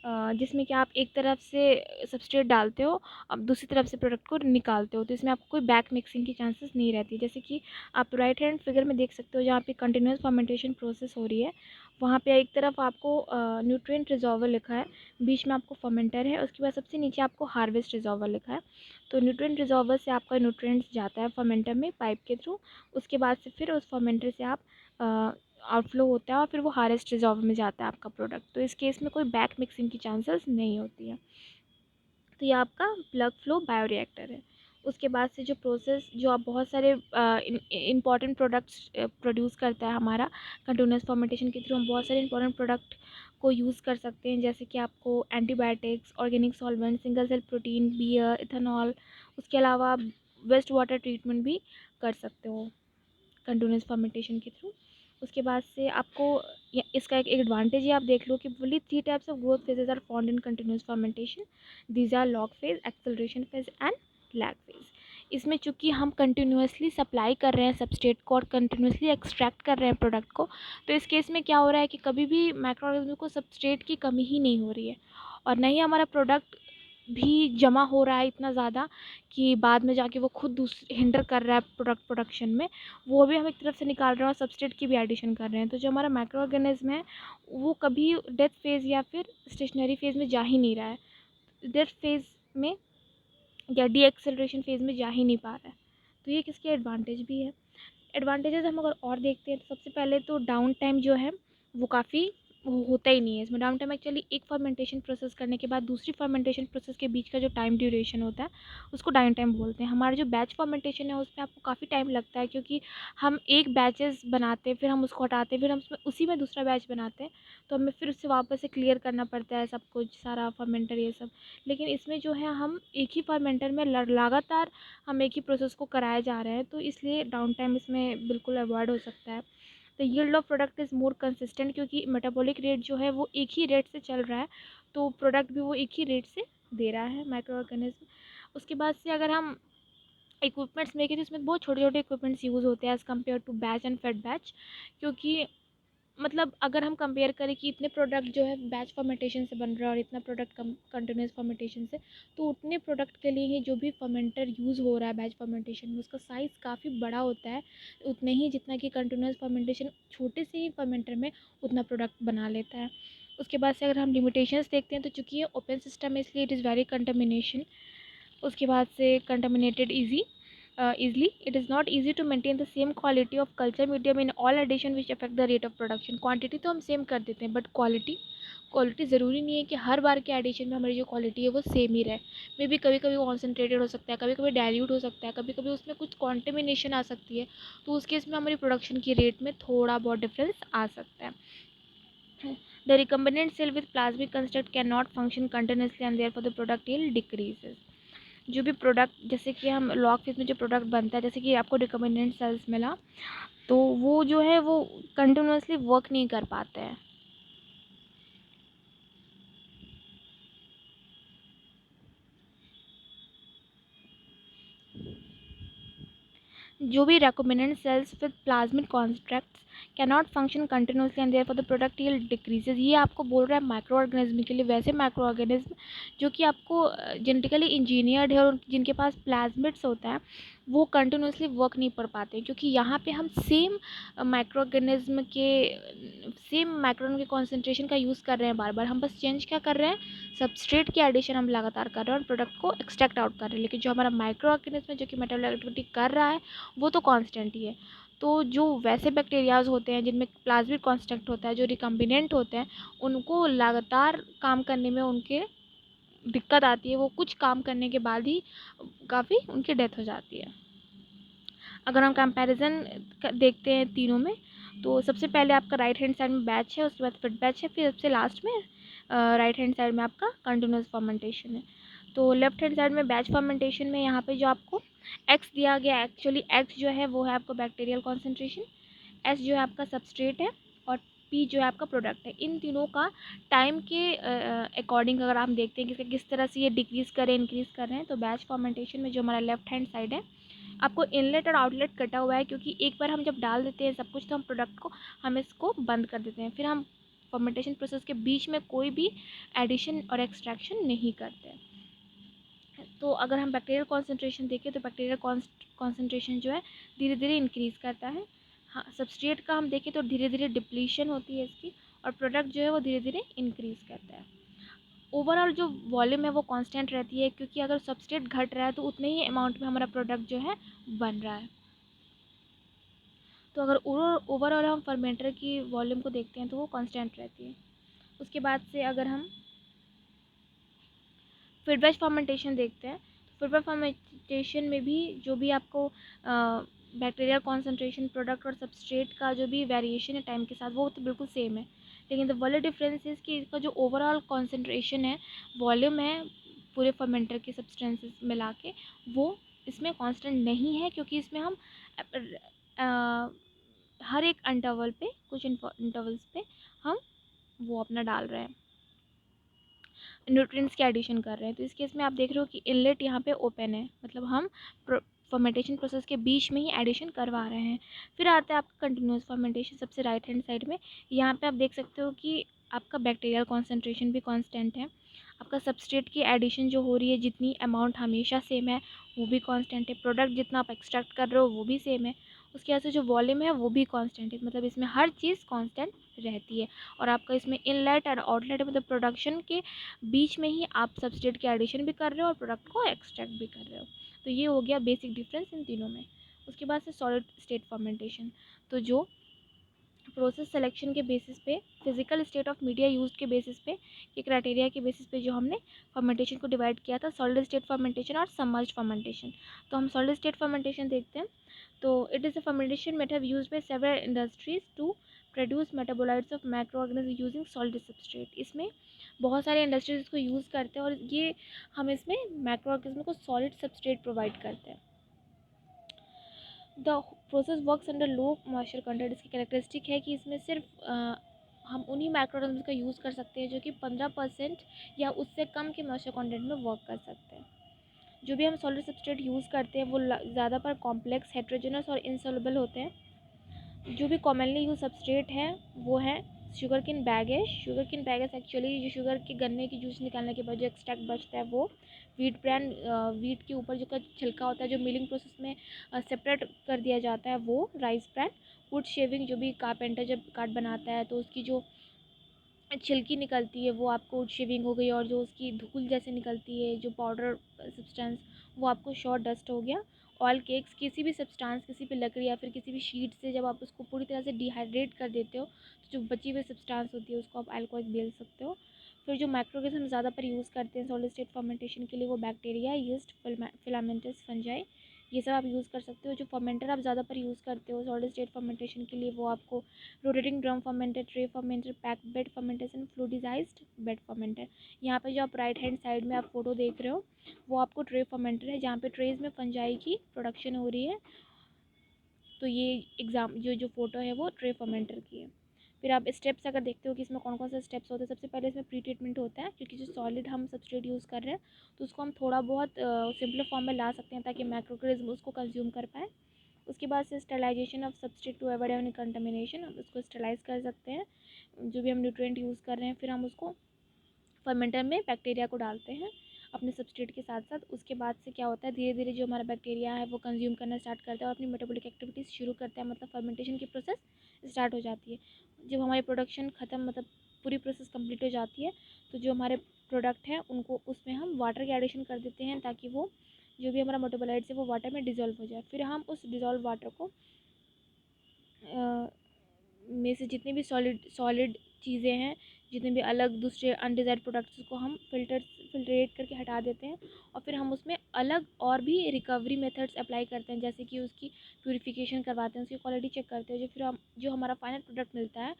जिसमें कि आप एक तरफ से सबस्ट्रेट डालते हो, अब दूसरी तरफ से प्रोडक्ट को निकालते हो, तो इसमें आपको कोई बैक मिक्सिंग की चांसेस नहीं रहती। जैसे कि आप राइट हैंड फिगर में देख सकते हो, जहाँ पे कंटिन्यूस फर्मेंटेशन प्रोसेस हो रही है, वहाँ पे एक तरफ आपको न्यूट्रिएंट रिजॉल्वर लिखा है, बीच में आपको फर्मेंटर है, उसके बाद सबसे नीचे आपको हार्वेस्ट रिजॉल्वर लिखा है। तो न्यूट्रिएंट रिजॉल्वर से आपका न्यूट्रिएंट्स जाता है फर्मेंटर में पाइप के थ्रू, उसके बाद से फिर उस फर्मेंटर से आप आउटफ्लो होता है और फिर वो हार्वेस्ट रिजॉल्वर में जाता है आपका प्रोडक्ट। तो इस केस में कोई बैक मिक्सिंग की चांसेस नहीं होती है। तो ये आपका प्लग फ्लो बायोरिएक्टर है। उसके बाद से जो प्रोसेस, जो आप बहुत सारे इंपॉर्टेंट प्रोडक्ट्स प्रोड्यूस करता है हमारा कंटिन्यूस फर्मेंटेशन के थ्रू, हम बहुत सारे इंपॉर्टेंट प्रोडक्ट को यूज़ कर सकते हैं, जैसे कि आपको antibiotics, organic solvent, single cell protein, beer, ethanol. उसके अलावा आप वेस्ट वाटर ट्रीटमेंट भी कर सकते हो कंटिन्यूस फर्मेंटेशन के थ्रू। उसके बाद से आपको इसका एक एडवांटेज है, आप देख लो कि only 3 types of growth phases are found in continuous fermentation. These are log phase, acceleration phase and lag phase. इसमें चूंकि हम कंटिन्यूसली सप्लाई कर रहे हैं सबस्ट्रेट को और कंटिन्यूसली एक्सट्रैक्ट कर रहे हैं प्रोडक्ट को, तो इस केस में क्या हो रहा है कि कभी भी माइक्रो ऑर्गेनिज्म को सबस्ट्रेट की कमी ही नहीं हो रही है, और नहीं हमारा प्रोडक्ट भी जमा हो रहा है इतना ज़्यादा कि बाद में जाके वो खुद दूसरे हिंडर कर रहा है प्रोडक्शन में, वो भी हम एक तरफ से निकाल रहे हैं और सबस्ट्रेट की भी एडिशन कर रहे हैं। तो जो हमारा माइक्रो ऑर्गेनिज्म है वो कभी डेथ फेज़ या फिर स्टेशनरी फेज़ में जा ही नहीं रहा है। डेथ फेज़ में या डी एक्सेलरेशन फेज़ में जा ही नहीं पा रहा है। तो ये किसके एडवांटेज भी है। एडवांटेजेस हम अगर और देखते हैं तो सबसे पहले तो डाउन टाइम जो है वो काफ़ी वो होता ही नहीं है इसमें। डाउन टाइम एक्चुअली एक फर्मेंटेशन प्रोसेस करने के बाद दूसरी फर्मेंटेशन प्रोसेस के बीच का जो टाइम ड्यूरेशन होता है उसको डाउन टाइम बोलते हैं। हमारा जो बैच फर्मेंटेशन है उसमें आपको काफ़ी टाइम लगता है, क्योंकि हम एक बैचेस बनाते हैं, फिर हम उसको हटाते हैं, फिर हम उसमें उसी में दूसरा बैच बनाते हैं, तो हमें फिर उससे वापस से क्लियर करना पड़ता है सब कुछ, सारा फर्मेंटर ये सब। लेकिन इसमें जो है हम एक ही फर्मेंटर में लगातार हम एक ही प्रोसेस को कराए जा रहे हैं, तो इसलिए डाउन टाइम इसमें बिल्कुल अवॉइड हो सकता है। The yield of product is more consistent, क्योंकि मेटाबॉलिक रेट जो है वो एक ही रेट से चल रहा है, तो प्रोडक्ट भी वो एक ही रेट से दे रहा है माइक्रो ऑर्गेनिज्म। उसके बाद से अगर हम इक्विपमेंट्स में देखें तो इसमें बहुत छोटे छोटे इक्विपमेंट्स यूज़ होते हैं as compare to batch and fed batch. क्योंकि मतलब अगर हम कंपेयर करें कि इतने प्रोडक्ट जो है बैच फर्मेंटेशन से बन रहा है और इतना प्रोडक्ट कंटिन्यूस फर्मेंटेशन से, तो उतने प्रोडक्ट के लिए ही जो भी फर्मेंटर यूज़ हो रहा है बैच फर्मेंटेशन में उसका साइज़ काफ़ी बड़ा होता है, उतने ही जितना कि कंटिन्यूस फर्मेंटेशन छोटे से ही फर्मेंटर में उतना प्रोडक्ट बना लेता है। उसके बाद से अगर हम लिमिटेशंस देखते हैं तो चूँकि ये ओपन सिस्टम है इसलिए इट इज़ वेरी कंटामिनेशन। उसके बाद से contaminated easily. It is not easy to maintain the same quality of culture medium in all addition which affect the rate of production. Quantity तो हम सेम कर देते हैं, बट क्वालिटी ज़रूरी नहीं है कि हर बार के एडिशन में हमारी जो क्वालिटी है वो सेम ही रहे। मे बी कभी कभी कॉन्सेंट्रेटेड हो सकता है, कभी कभी डाइल्यूट हो सकता है, कभी कभी उसमें कुछ कॉन्टेमिनेशन आ सकती है, तो उस केस में हमारी प्रोडक्शन की रेट में थोड़ा बहुत डिफरेंस आ सकता है। The recombinant cell with plasmic construct cannot function continuously and therefore the product yield decreases. जो भी प्रोडक्ट जैसे कि हम लॉग फेज में जो प्रोडक्ट बनता है, जैसे कि आपको रिकमेंडेंट सेल्स मिला, तो वो जो है वो कंटिन्यूसली वर्क नहीं कर पाते हैं। जो भी recombinant cells with plasmid constructs cannot function continuously and therefore the product yield decreases. ये आपको बोल रहा है माइक्रो ऑर्गेनिज्म के लिए। वैसे माइक्रो ऑर्गेनिज्म जो कि आपको जेनेटिकली इंजीनियर्ड है और जिनके पास प्लाज्मिड्स होता है वो कंटिन्यूसली वर्क नहीं कर पाते, क्योंकि यहाँ पे हम सेम माइक्रो ऑर्गेनिज्म के सेम माइक्रोन के कॉन्सेंट्रेशन का यूज़ कर रहे हैं बार बार। हम बस चेंज क्या कर रहे हैं, सबस्ट्रेट की एडिशन हम लगातार कर रहे हैं और प्रोडक्ट को एक्सट्रैक्ट आउट कर रहे हैं। लेकिन जो हमारा माइक्रो ऑर्गेनिज्म है जो कि मेटाबॉलिक एक्टिविटी कर रहा है वो तो कांस्टेंट ही है। तो जो वैसे बैक्टीरियाज होते हैं जिनमें प्लाज्मिड कॉन्स्टेंट होता है, जो रिकम्बिनेंट होते हैं, उनको लगातार काम करने में उनके दिक्कत आती है, वो कुछ काम करने के बाद ही काफ़ी उनकी डेथ हो जाती है। अगर हम कंपैरिजन देखते हैं तीनों में, तो सबसे पहले आपका राइट हैंड साइड में बैच है, उसके बाद फिट बैच है, फिर सबसे लास्ट में राइट हैंड साइड में आपका कंटिन्यूस फर्मेंटेशन है। तो लेफ्ट हैंड साइड में बैच फर्मेंटेशन में यहाँ पे जो आपको एक्स दिया गया, एक्चुअली एक्स जो है वो है आपका बैक्टीरियल कॉन्सेंट्रेशन, एस जो है आपका सबस्ट्रेट है, और पी जो है आपका प्रोडक्ट है। इन तीनों का टाइम के अकॉर्डिंग अगर हम देखते हैं कि किस तरह से ये डिक्रीज़ करें इंक्रीज़ कर रहे हैं, तो बैच फर्मेंटेशन में जो हमारा लेफ्ट हैंड साइड है आपको इनलेट और आउटलेट कटा हुआ है, क्योंकि एक बार हम जब डाल देते हैं सब कुछ तो हम प्रोडक्ट को हम इसको बंद कर देते हैं, फिर हम फर्मेंटेशन प्रोसेस के बीच में कोई भी एडिशन और एक्सट्रैक्शन नहीं करते हैं। तो अगर हम बैक्टीरियल कॉन्सेंट्रेशन देखें तो बैक्टीरियल कॉन्सेंट्रेशन जो है धीरे धीरे इंक्रीज़ करता है। हाँ, सबस्ट्रेट का हम देखें तो धीरे धीरे डिप्लीशन होती है इसकी, और प्रोडक्ट जो है वो धीरे धीरे इंक्रीज़ करता है। ओवरऑल जो वॉल्यूम है वो कांस्टेंट रहती है, क्योंकि अगर सबस्ट्रेट घट रहा है तो उतने ही अमाउंट में हमारा प्रोडक्ट जो है बन रहा है। तो अगर ओवरऑल हम फर्मेंटर की वॉल्यूम को देखते हैं तो वो कांस्टेंट रहती है। उसके बाद से अगर हम फीड बैच फर्मेंटेशन देखते हैं, तो फीड बैच फर्मेंटेशन में भी जो भी आपको बैक्टीरिया कॉन्सेंट्रेशन, प्रोडक्ट और सबस्ट्रेट का जो भी वेरिएशन है टाइम के साथ वो तो बिल्कुल सेम है, लेकिन द वॉल्यूम डिफरेंस इज़ कि इसका जो ओवरऑल कॉन्सेंट्रेशन है, वॉल्यूम है पूरे फर्मेंटर के सब्सटेंसेस मिला के, वो इसमें कांस्टेंट नहीं है, क्योंकि इसमें हम हर एक इंटरवल पे कुछ इंटरवल्स पे हम वो अपना डाल रहे हैं, न्यूट्रिएंट्स की एडिशन कर रहे हैं। तो इस केस में आप देख रहे हो कि इनलेट यहाँ पे ओपन है, मतलब हम फर्मेंटेशन प्रोसेस के बीच में ही एडिशन करवा रहे हैं। फिर आता है आपका कंटिन्यूस फर्मेंटेशन सबसे राइट हैंड साइड में। यहाँ पे आप देख सकते हो कि आपका बैक्टीरियल कॉन्सेंट्रेशन भी कांस्टेंट है, आपका सबस्ट्रेट की एडिशन जो हो रही है जितनी अमाउंट हमेशा सेम है वो भी कांस्टेंट है, प्रोडक्ट जितना आप एक्सट्रैक्ट कर रहे हो वो भी सेम है। उसके बाद से जो वॉल्यूम है वो भी कांस्टेंट है, मतलब इसमें हर चीज़ कांस्टेंट रहती है। और आपका इसमें इनलेट और आउटलेट मतलब प्रोडक्शन के बीच में ही आप सबस्ट्रेट के एडिशन भी कर रहे हो और प्रोडक्ट को एक्सट्रैक्ट भी कर रहे हो। तो ये हो गया बेसिक डिफरेंस इन तीनों में। उसके बाद से सॉलिड स्टेट फर्मेंटेशन, तो जो प्रोसेस सिलेक्शन के बेसिस पे, physical state of media used के बेसिस पे, के क्राइटेरिया के बेसिस पे जो हमने फर्मेंटेशन को डिवाइड किया था, सॉलिड स्टेट फर्मेंटेशन और सबमर्ज्ड फर्मेंटेशन। तो हम सॉलिड स्टेट फर्मेंटेशन देखते हैं। तो it is a fermentation method used by several industries to produce metabolites of micro organism using solid substrate. इसमें बहुत सारे इंडस्ट्रीज इसको यूज़ करते हैं और ये हम इसमें माइक्रो ऑर्गेनिज्म को सॉलिड सबस्ट्रेट प्रोवाइड करते हैं। The process works under low moisture content. इसकी कैरेक्टरिस्टिक है कि इसमें सिर्फ हम उन्हीं माइक्रोऑर्गेनिज्म का यूज़ कर सकते हैं जो कि 15% या उससे कम के मॉइस्चर कंटेंट में वर्क कर सकते हैं। जो भी हम सॉलिड सबस्ट्रेट यूज़ करते हैं वो ज़्यादा पर कॉम्प्लेक्स, हेट्रोजेनस और इनसॉल्युबल होते हैं। जो भी कॉमनली यूज सबस्ट्रेट है वो है शुगर किन बैगेज। शुगर किन बैगेज एक्चुअली जो शुगर के गन्ने की जूस निकालने के बाद जो एक्सट्रैक्ट बचता है वो वीट ब्रांड, वीट के ऊपर जो का छिलका होता है जो मिलिंग प्रोसेस में सेपरेट कर दिया जाता है वो राइस ब्रांड। वुड शेविंग, जो भी कारपेंटर जब काट बनाता है तो उसकी जो छिलकी निकलती है वो आपको वुड शेविंग हो गई, और जो उसकी धूल जैसे निकलती है जो पाउडर सब्सटेंस वो आपको शॉ डस्ट हो गया। ऑयल केक्स, किसी भी सब्सटेंस, किसी भी लकड़ी या फिर किसी भी शीट से जब आप उसको पूरी तरह से डिहाइड्रेट कर देते हो तो जो बची हुई सब्सटेंस होती है उसको आप अल्कोहल बेल सकते हो। फिर जो माइक्रोऑर्गेनिज्म ज़्यादा पर यूज़ करते हैं सॉलिड स्टेट फर्मेंटेशन के लिए वो बैक्टीरिया, यीस्ट, फिलामेंटस, फंजाई, ये सब आप यूज़ कर सकते हो। जो फर्मेंटर आप ज़्यादा पर यूज़ करते हो सॉलिड स्टेट फर्मेंटेशन के लिए वो आपको rotating drum fermenter, tray fermenter, pack bed fermentation, fluidized bed fermenter. यहाँ पे जो आप राइट हैंड साइड में आप फोटो देख रहे हो वो आपको ट्रे फर्मेंटर है जहाँ पे ट्रेज में फंजाई की प्रोडक्शन हो रही है। तो ये एग्जाम जो फोटो है वो ट्रे फर्मेंटर की है। फिर आप स्टेप्स अगर देखते हो कि इसमें कौन कौन से स्टेप्स होते हैं, सबसे पहले इसमें प्री ट्रीटमेंट होता है क्योंकि जो सॉलिड हम सबस्ट्रेट यूज़ कर रहे हैं तो उसको हम थोड़ा बहुत सिंपल फॉर्म में ला सकते हैं ताकि माइक्रोऑर्गेनिज्म उसको कंज्यूम कर पाए। उसके बाद से sterilization of substrate to avoid any contamination, हम उसको स्टरलाइज कर सकते हैं जो भी हम न्यूट्रिएंट यूज़ कर रहे हैं। फिर हम उसको फर्मेंटर में बैक्टीरिया को डालते हैं अपने सबस्ट्रेट के साथ साथ। उसके बाद से क्या होता है, धीरे धीरे जो हमारा बैक्टीरिया है वो कंज्यूम करना स्टार्ट करता है और अपनी मेटाबॉलिक एक्टिविटीज़ शुरू करता है, मतलब फर्मेंटेशन की प्रोसेस स्टार्ट हो जाती है। जब हमारी प्रोडक्शन ख़त्म, मतलब पूरी प्रोसेस कंप्लीट हो जाती है तो जो हमारे प्रोडक्ट हैं उनको उसमें हम वाटर के एडिशन कर देते हैं ताकि वो जो भी हमारा मेटाबोलाइट्स है वो वाटर में डिज़ोल्व हो जाए। फिर हम उस डिज़ोल्व वाटर को में से जितनी भी सॉलिड चीज़ें हैं, जितने भी अलग दूसरे अनडिज़ायर्ड प्रोडक्ट्स को हम फिल्ट्रेट करके हटा देते हैं और फिर हम उसमें अलग और भी रिकवरी मेथड्स अप्लाई करते हैं, जैसे कि उसकी प्यूरिफिकेशन करवाते हैं, उसकी क्वालिटी चेक करते हैं। जो फिर हम जो हमारा फाइनल प्रोडक्ट मिलता है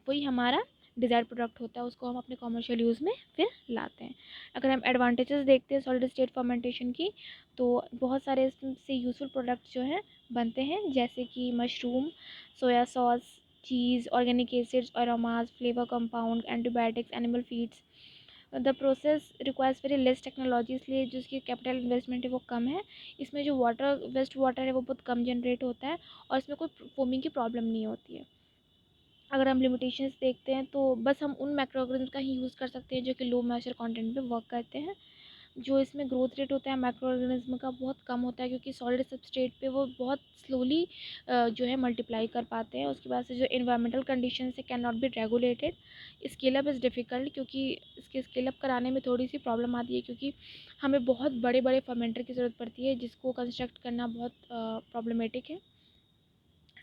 वही हमारा डिज़ायर्ड प्रोडक्ट होता है, उसको हम अपने कॉमर्शियल यूज़ में फिर लाते हैं। अगर हम एडवांटेजेस देखते हैं सॉलिड स्टेट फर्मेंटेशन की तो बहुत सारे इससे यूज़फुल प्रोडक्ट्स जो हैं बनते हैं, जैसे कि mushroom, soya sauce, cheese, organic acids, aromas, flavor compound, antibiotics, animal feeds. The process requires very less technology, इसलिए जो इसकी कैपिटल इन्वेस्टमेंट है वो कम है। इसमें जो वेस्ट वाटर है वो बहुत कम जनरेट होता है और इसमें कोई फोमिंग की प्रॉब्लम नहीं होती है। अगर हम लिमिटेशंस देखते हैं तो बस हम उन माइक्रोऑर्गेनिज्म का ही यूज़ कर सकते हैं जो कि लो मॉइस्चर कंटेंट पे वर्क करते हैं। जो इसमें ग्रोथ रेट होता है माइक्रो ऑर्गेनिज्म का बहुत कम होता है क्योंकि सॉलिड सबस्ट्रेट पे वो बहुत स्लोली जो है मल्टीप्लाई कर पाते हैं। उसके बाद से जो इन्वायरमेंटल कंडीशन से can not be regulated. Scale up is difficult, क्योंकि इसके स्केल अप कराने में थोड़ी सी प्रॉब्लम आती है क्योंकि हमें बहुत बड़े बड़े फर्मेंटर की ज़रूरत पड़ती है जिसको कंस्ट्रक्ट करना बहुत प्रॉब्लमेटिक है।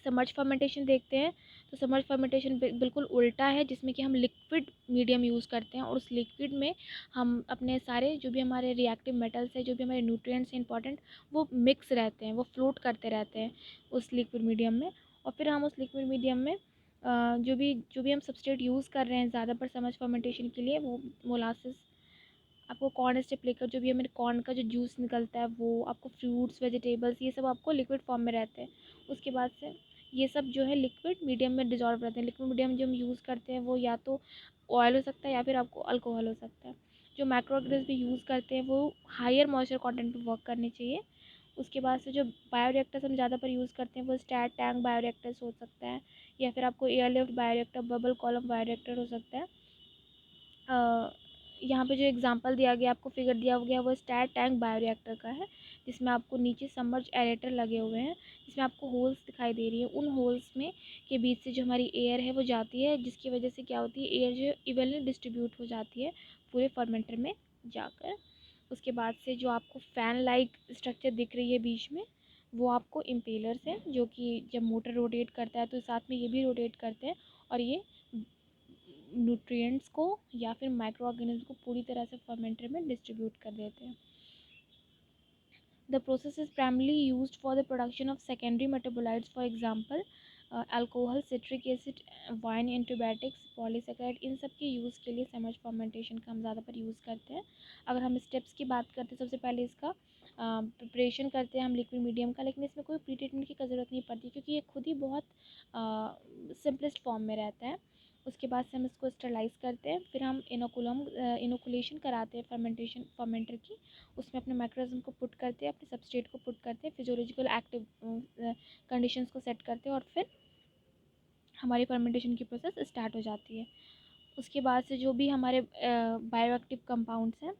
सबमर्ज फर्मेंटेशन देखते हैं तो सबमर्ज फर्मेंटेशन बिल्कुल उल्टा है, जिसमें कि हम लिक्विड मीडियम यूज़ करते हैं और उस लिक्विड में हम अपने सारे जो भी हमारे रिएक्टिव मेटल्स हैं, जो भी हमारे न्यूट्रिएंट्स हैं इंपॉर्टेंट, वो मिक्स रहते हैं, वो फ्लोट करते रहते हैं उस लिक्विड मीडियम में। और फिर हम उस लिक्विड मीडियम में जो भी हम सबस्ट्रेट यूज़ कर रहे हैं ज़्यादा पर सबमर्ज फर्मेंटेशन के लिए, वो मोलासेस, आपको कॉर्न स्टेप लेकर जो भी हमें कॉर्न का जो जूस निकलता है वो, आपको फ्रूट्स, वेजिटेबल्स, ये सब आपको लिक्विड फॉर्म में रहते हैं। उसके बाद से ये सब जो है लिक्विड मीडियम में डिजॉल्व रहते हैं। लिक्विड मीडियम जो हम यूज़ करते हैं वो या तो ऑयल हो सकता है या फिर आपको अल्कोहल हो सकता है। जो माइक्रो ऑर्गेनिज्म भी यूज़ करते हैं वो हायर मॉइस्चर कंटेंट पे वर्क करने चाहिए। उसके बाद से जो बायोरिएक्टर्स हम ज़्यादा पर यूज़ करते हैं वो स्टैट टैंक बायोरिएक्टर्स हो सकता है या फिर आपको airlift bioreactor, bubble column bioreactor हो सकता है। यहाँ पे जो एग्जांपल दिया गया, आपको फिगर दिया गया वो स्टैट टैंक बायोरिएक्टर का है, इसमें आपको नीचे सबमर्ज एरेटर लगे हुए हैं, इसमें आपको होल्स दिखाई दे रही है। उन होल्स में के बीच से जो हमारी एयर है वो जाती है, जिसकी वजह से क्या होती है, एयर जो है इवनली डिस्ट्रीब्यूट हो जाती है पूरे फर्मेंटर में जाकर। उसके बाद से जो आपको फ़ैन लाइक स्ट्रक्चर दिख रही है बीच में, वो आपको इम्पेलर्स हैं, जो कि जब मोटर रोटेट करता है तो साथ में ये भी रोटेट करते हैं और ये न्यूट्रिएंट्स को या फिर माइक्रो ऑर्गेनिज्म को पूरी तरह से फर्मेंटर में डिस्ट्रीब्यूट कर देते हैं। The process is primarily used for the production of secondary metabolites, for example alcohol, citric acid, wine, antibiotics, polysaccharide। इन सब के यूज़ के लिए सबमर्ज फर्मेंटेशन का हम ज़्यादा पर यूज़ करते हैं। अगर हम स्टेप्स की बात करते हैं, सबसे पहले इसका प्रिपरेशन करते हैं हम लिक्विड मीडियम का, लेकिन इसमें कोई प्री ट्रीटमेंट की ज़रूरत नहीं पड़ती क्योंकि ये खुद ही बहुत सिंपलेस्ट फॉर्म में रहता है। उसके बाद से हम इसको स्टरलाइज़ करते हैं, फिर हम इनोकुलेशन कराते हैं फर्मेंटर की। उसमें अपने मैक्रोज़म को पुट करते हैं, अपने सबस्ट्रेट को पुट करते हैं, फिजियोलॉजिकल एक्टिव कंडीशंस को सेट करते हैं और फिर हमारी फर्मेंटेशन की प्रोसेस स्टार्ट हो जाती है। उसके बाद से जो भी हमारे बायोएक्टिव कंपाउंड्स हैं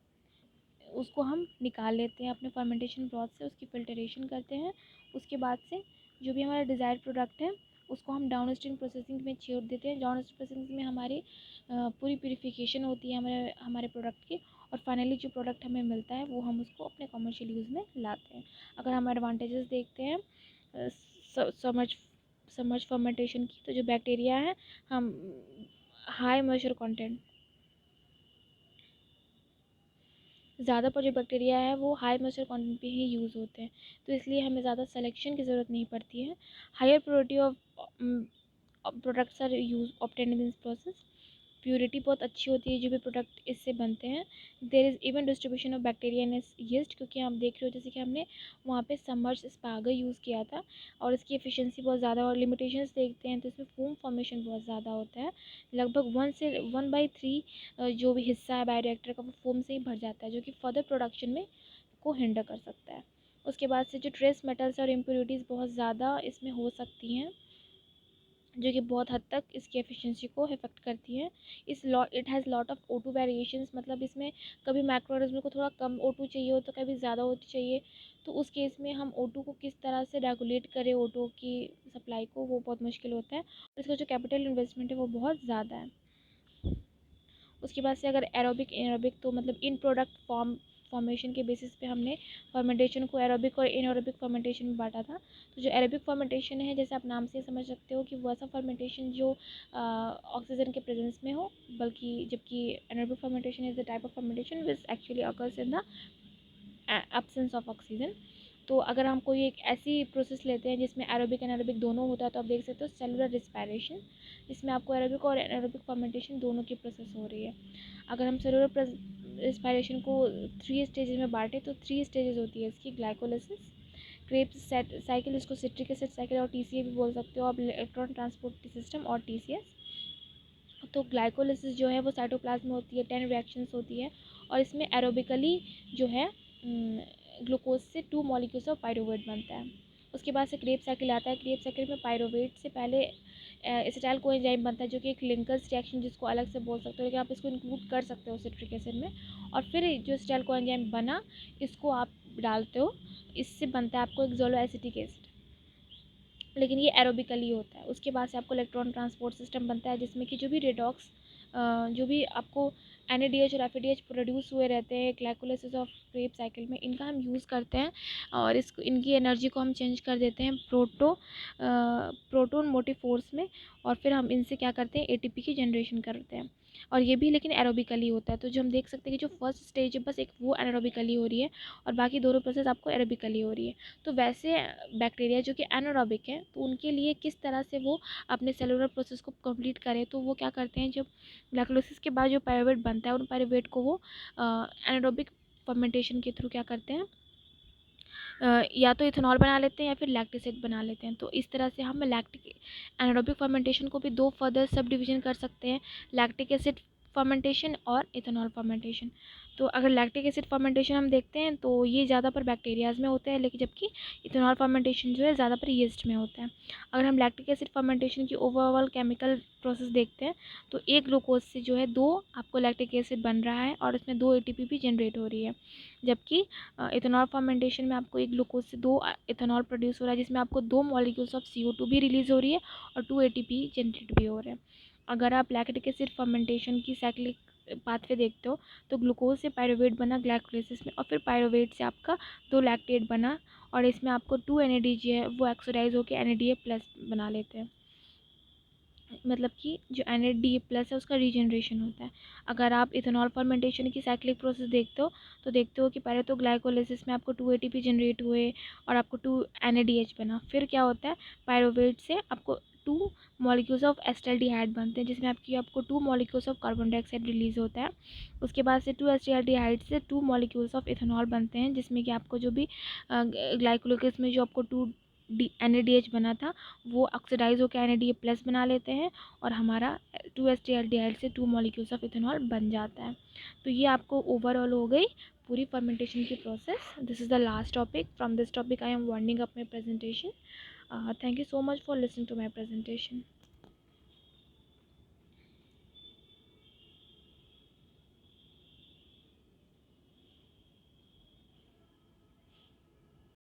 उसको हम निकाल लेते हैं अपने फर्मेंटेशन ब्रॉथ से, उसकी फ़िल्टरेशन करते हैं। उसके बाद से जो भी हमारा डिज़ायर्ड प्रोडक्ट है उसको हम डाउनस्ट्रीम प्रोसेसिंग में छोड़ देते हैं। डाउनस्ट्रीम प्रोसेसिंग में हमारी पूरी प्यूरिफिकेशन होती है हमारे प्रोडक्ट की, और फाइनली जो प्रोडक्ट हमें मिलता है वो हम उसको अपने कमर्शियल यूज़ में लाते हैं। अगर हम एडवांटेजेस देखते हैं सबमर्ज फर्मेंटेशन की, तो जो बैक्टीरिया है हम हाई मॉइस्चर कंटेंट, ज़्यादा पर जो बैक्टीरिया है वो हाई मॉइस्चर कंटेंट पे ही यूज़ होते हैं, तो इसलिए हमें ज़्यादा सिलेक्शन की ज़रूरत नहीं पड़ती है। Higher purity of products are use obtained in this process. Purity बहुत अच्छी होती है जो भी प्रोडक्ट इससे बनते हैं। There is even distribution of bacteria in yeast, क्योंकि आप देख रहे हो जैसे कि हमने वहाँ पे सबमर्ज एस्पार्गस यूज़ किया था और इसकी एफिशिएंसी बहुत ज़्यादा, और लिमिटेशंस देखते हैं तो इसमें फोम फॉर्मेशन बहुत ज़्यादा होता है। लगभग 1/3 जो भी हिस्सा है बायोरिएक्टर का वो फोम से ही भर जाता है, जो कि फर्दर प्रोडक्शन में को हिंडर कर सकता है। उसके बाद से जो ट्रेस मेटल्स और इम्प्योरिटीज़ बहुत ज़्यादा इसमें हो सकती हैं, जो कि बहुत हद तक इसकी एफिशिएंसी को इफेक्ट करती है। It has lot of O2 variations, मतलब इसमें कभी माइक्रोऑर्गेनिज्म को थोड़ा कम O2 चाहिए हो तो कभी ज़्यादा O2 चाहिए, तो उस केस में हम O2 को किस तरह से रेगुलेट करें O2 की सप्लाई को, वो बहुत मुश्किल होता है। इसका जो कैपिटल इन्वेस्टमेंट है वो बहुत ज़्यादा है। उसके बाद से अगर एरोबिक एनारोबिक, तो मतलब इन प्रोडक्ट फॉर्मेशन के बेसिस पे हमने फर्मेंटेशन को एरोबिक और इनएरोबिक फर्मेंटेशन में बांटा था। तो जो एरोबिक फर्मेंटेशन है, जैसे आप नाम से समझ सकते हो कि वो ऐसा फर्मेंटेशन जो ऑक्सीजन के प्रेजेंस में हो, बल्कि जबकि anaerobic fermentation is the type of fermentation which actually occurs in the absence of oxygen. तो अगर हम कोई एक ऐसी प्रोसेस लेते हैं जिसमें एरोबिक एनारोबिक दोनों होता है, तो आप देख सकते हो सेलुलर रिस्पायरेशन, जिसमें आपको एरोबिक और एनारोबिक फर्मेंटेशन दोनों की प्रोसेस हो रही है। अगर हम सेलुलर रिस्पायरेशन को 3 स्टेजेस में बांटें तो 3 स्टेजेस होती है इसकी। ग्लाइकोलिसिस, क्रेब्स साइकिल, इसको सिट्रिक एसिड साइकिल और TCA भी बोल सकते हो आप, इलेक्ट्रॉन ट्रांसपोर्ट सिस्टम और TCS। तो ग्लाइकोलिसिस जो है वो साइटोप्लाज्म में होती है, 10 रिएक्शंस होती है, और इसमें एरोबिकली जो है ग्लूकोज से 2 मॉलिक्यूल्स ऑफ पायरुवेट बनता है। उसके बाद से क्रेब साइकिल आता है। क्रेब साइकिल में पायरुवेट से पहले एसिटाइल कोएंजाइम बनता है, जो कि एक लिंकर्स रिएक्शन जिसको अलग से बोल सकते हो, लेकिन आप इसको इंक्लूड कर सकते हो सिट्रिक एसिड में। और फिर जो एसिटाइल कोएंजाइम बना इसको आप डालते हो, इससे बनता है आपको एक्सोलो एसिटिक एसिड, लेकिन ये एरोबिकली होता है। उसके बाद से आपको इलेक्ट्रॉन ट्रांसपोर्ट सिस्टम बनता है, जिसमें कि जो भी रेडॉक्स जो भी आपको NADH और FADH प्रोड्यूस हुए रहते हैं ग्लाइकोलिसिस ऑफ क्रेब साइकिल में, इनका हम यूज़ करते हैं और इनकी एनर्जी को हम चेंज कर देते हैं प्रोटोन मोटिव फोर्स में, और फिर हम इनसे क्या करते हैं ATP की जनरेशन करते हैं, और ये भी लेकिन एरोबिकली होता है। तो जो हम देख सकते हैं कि जो फर्स्ट स्टेज है बस एक वो एनारोबिकली हो रही है और बाकी दोनों प्रोसेस आपको एरोबिकली हो रही है। तो वैसे बैक्टीरिया जो कि एनारोबिक है, तो उनके लिए किस तरह से वो अपने सेलुलर प्रोसेस को कंप्लीट करें, तो वो क्या करते हैं, जब ग्लाइकोलिसिस के बाद जो पायरुवेट बनता है उन पायरुवेट को वो एनारोबिक फर्मेंटेशन के थ्रू क्या करते हैं, या तो इथेनॉल बना लेते हैं या फिर लैक्टिक एसिड बना लेते हैं। तो इस तरह से हम लैक्टिक एनारोबिक फर्मेंटेशन को भी 2 फर्दर सब डिवीजन कर सकते हैं। लैक्टिक एसिड फर्मेंटेशन और इथेनॉल फर्मेंटेशन। तो अगर लैक्टिक एसिड फर्मेंटेशन हम देखते हैं तो ये ज़्यादा पर बैक्टीरियाज़ में होता है, लेकिन जबकि इथेनॉल फर्मेंटेशन जो है ज़्यादा पर यीस्ट में होता है। अगर हम लैक्टिक एसिड फर्मेंटेशन की ओवरऑल केमिकल प्रोसेस देखते हैं तो एक ग्लूकोज से जो है 2 आपको लैक्टिक एसिड बन रहा है और इसमें 2 एटीपी भी जनरेट हो रही है। जबकि इथेनॉल फर्मेंटेशन में आपको एक ग्लूकोज से 2 इथेनॉल प्रोड्यूस हो रहा है, जिसमें आपको 2 मॉलिक्यूल्स ऑफ CO2 भी रिलीज़ हो रही है और 2 एटीपी जनरेट भी हो रहे हैं। अगर आप लैक्टिक एसिड फर्मेंटेशन की साइक्लिक पाथवे देखते हो तो ग्लूकोज से पायरुवेट बना ग्लाइकोलाइसिस में, और फिर पायरुवेट से आपका 2 लैक्टेट बना, और इसमें आपको 2 NAD जो है वो ऑक्सीडाइज होकर NADH+ बना लेते हैं। मतलब कि जो NADH+ है उसका रीजनरेशन होता है। अगर आप इथेनॉल फर्मेंटेशन की साइक्लिक प्रोसेस देखते हो कि पहले तो ग्लाइकोलाइसिस में आपको 2 ATP जनरेट हुए और आपको 2 NADH बना। फिर क्या होता है, पायरुवेट से आपको 2 मॉलिक्यूल्स ऑफ एसिटाल्डिहाइड बनते हैं, जिसमें आपको 2 molecules of carbon dioxide release होता है। उसके बाद से 2 एसिटाल्डिहाइड से 2 मॉलिक्यूल्स ऑफ इथेनॉल बनते हैं, जिसमें कि आपको जो भी ग्लाइकोलाइसिस में जो आपको 2 NADH बना था वो ऑक्सीडाइज होकर NADH+ बना लेते हैं, और हमारा 2 एसिटाल्डिहाइड से 2 मॉलिक्यूल्स ऑफ इथेनॉल बन जाता है। तो ये आपको ओवरऑल हो गई पूरी फर्मेंटेशन की process. This is the last topic. From this topic I am winding up my presentation. Thank you so much for listening to my presentation.